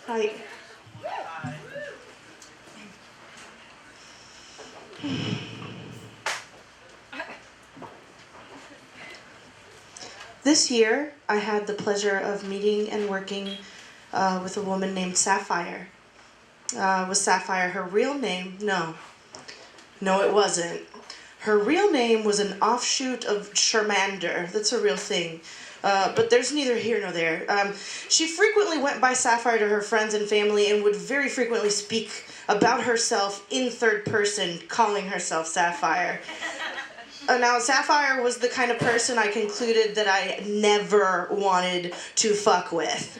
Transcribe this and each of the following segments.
Hi. This year, I had the pleasure of meeting and working with a woman named Sapphire. Was Sapphire her real name? No. No, it wasn't. Her real name was an offshoot of Charmander. That's a real thing. But there's neither here nor there. She frequently went by Sapphire to her friends and family and would very frequently speak about herself in third person, calling herself Sapphire. Now, Sapphire was the kind of person I concluded that I never wanted to fuck with.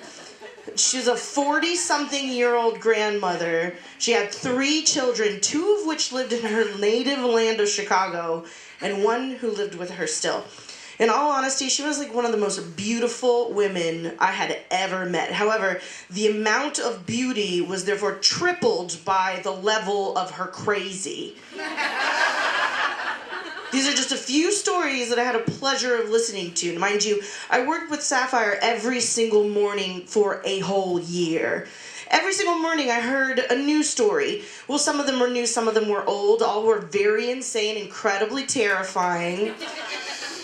She was a 40-something-year-old grandmother. She had 3 children, 2 of which lived in her native land of Chicago, and 1 who lived with her still. In all honesty, she was like one of the most beautiful women I had ever met. However, the amount of beauty was therefore tripled by the level of her crazy. These are just a few stories that I had a pleasure of listening to. Mind you, I worked with Sapphire every single morning for a whole year. Every single morning I heard a new story. Well, some of them were new, some of them were old. All were very insane, incredibly terrifying.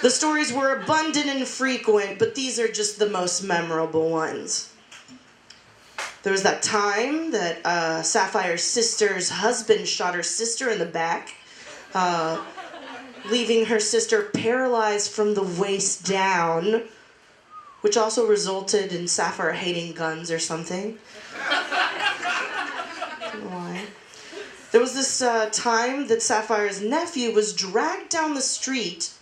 The stories were abundant and frequent, but these are just the most memorable ones. There was that time that Sapphire's sister's husband shot her sister in the back. Leaving her sister paralyzed from the waist down, which also resulted in Sapphire hating guns or something. I don't know why. There was this time that Sapphire's nephew was dragged down the street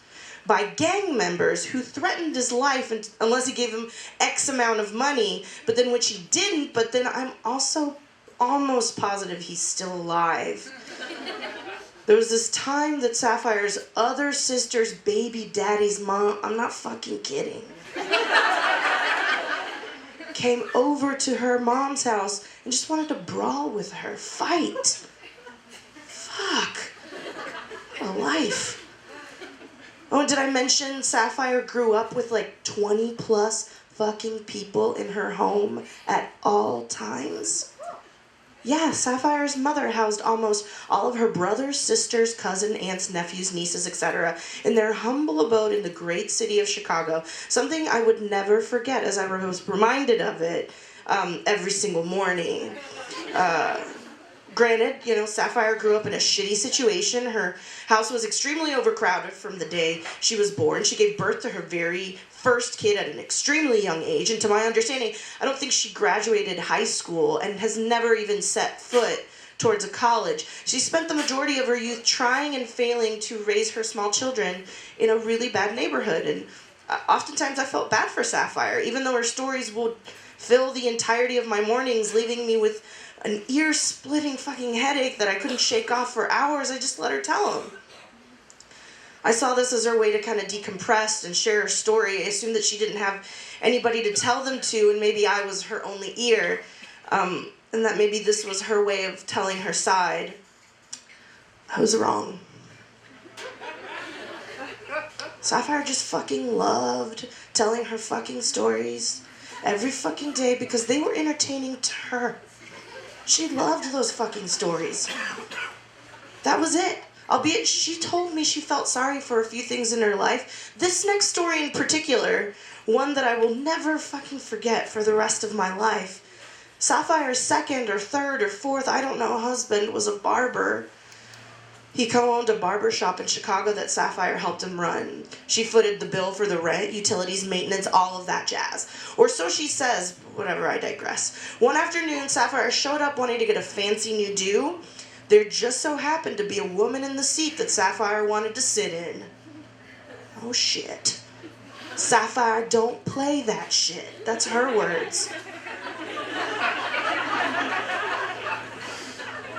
by gang members who threatened his life unless he gave him X amount of money, but then which he didn't, but then I'm also almost positive he's still alive. There was this time that Sapphire's other sister's baby daddy's mom, I'm not fucking kidding, came over to her mom's house and just wanted to brawl with her, fight. Fuck. What a life. Oh, and did I mention Sapphire grew up with like 20 plus fucking people in her home at all times? Yeah, Sapphire's mother housed almost all of her brothers, sisters, cousins, aunts, nephews, nieces, etc. in their humble abode in the great city of Chicago. Something I would never forget as I was reminded of it every single morning. Granted, Sapphire grew up in a shitty situation. Her house was extremely overcrowded from the day she was born. She gave birth to her very first kid at an extremely young age, and to my understanding, I don't think she graduated high school and has never even set foot towards a college. She spent the majority of her youth trying and failing to raise her small children in a really bad neighborhood, and oftentimes I felt bad for Sapphire, even though her stories would fill the entirety of my mornings, leaving me with an ear-splitting fucking headache that I couldn't shake off for hours. I just let her tell them. I saw this as her way to kind of decompress and share her story. I assumed that she didn't have anybody to tell them to, and maybe I was her only ear, and that maybe this was her way of telling her side. I was wrong. Sapphire just fucking loved telling her fucking stories every fucking day because they were entertaining to her. She loved those fucking stories. That was it. Albeit she told me she felt sorry for a few things in her life. This next story in particular, one that I will never fucking forget for the rest of my life. Sapphire's second or third or fourth, I don't know, husband was a barber. He co-owned a barber shop in Chicago that Sapphire helped him run. She footed the bill for the rent, utilities, maintenance, all of that jazz. Or so she says, whatever, I digress. One afternoon, Sapphire showed up wanting to get a fancy new do. There just so happened to be a woman in the seat that Sapphire wanted to sit in. Oh shit. Sapphire don't play that shit. That's her words.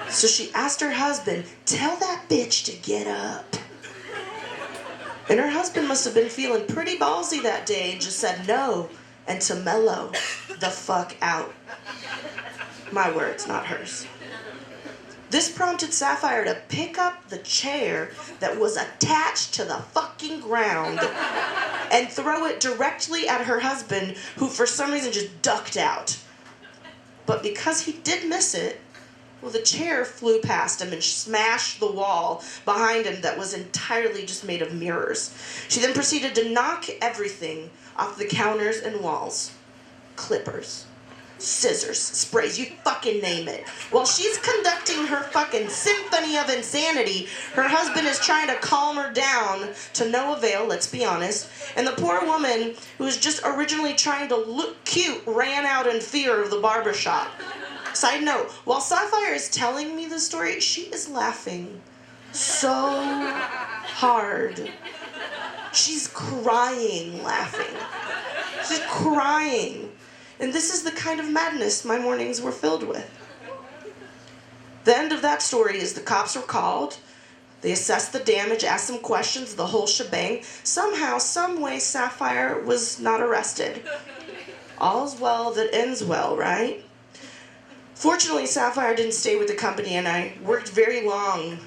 So she asked her husband, tell that bitch to get up. And her husband must have been feeling pretty ballsy that day and just said no and to mellow the fuck out. My words, not hers. This prompted Sapphire to pick up the chair that was attached to the fucking ground and throw it directly at her husband, who for some reason just ducked out. But because he did miss it, well, the chair flew past him and smashed the wall behind him that was entirely just made of mirrors. She then proceeded to knock everything off the counters and walls. Clippers, scissors, sprays, you fucking name it. While she's conducting her fucking symphony of insanity, her husband is trying to calm her down to no avail, let's be honest. And the poor woman, who was just originally trying to look cute, ran out in fear of the barbershop. Side note, while Sapphire is telling me the story, she is laughing so hard. She's crying laughing. She's crying. And this is the kind of madness my mornings were filled with. The end of that story is the cops were called. They assessed the damage, asked some questions, the whole shebang. Somehow, some way, Sapphire was not arrested. All's well that ends well, right? Fortunately, Sapphire didn't stay with the company, and I worked very long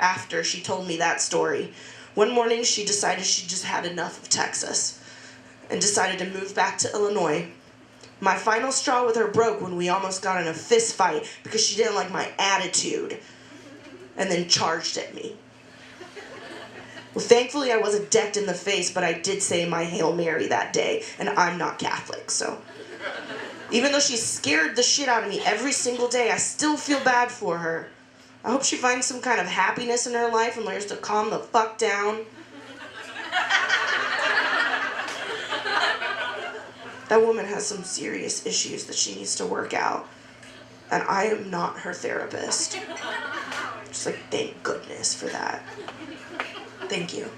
after she told me that story. One morning, she decided she just had enough of Texas and decided to move back to Illinois. My final straw with her broke when we almost got in a fist fight because she didn't like my attitude and then charged at me. Well, thankfully, I wasn't decked in the face, but I did say my Hail Mary that day, and I'm not Catholic, so... Even though she scared the shit out of me every single day, I still feel bad for her. I hope she finds some kind of happiness in her life and learns to calm the fuck down. That woman has some serious issues that she needs to work out. And I am not her therapist. Just like, thank goodness for that. Thank you.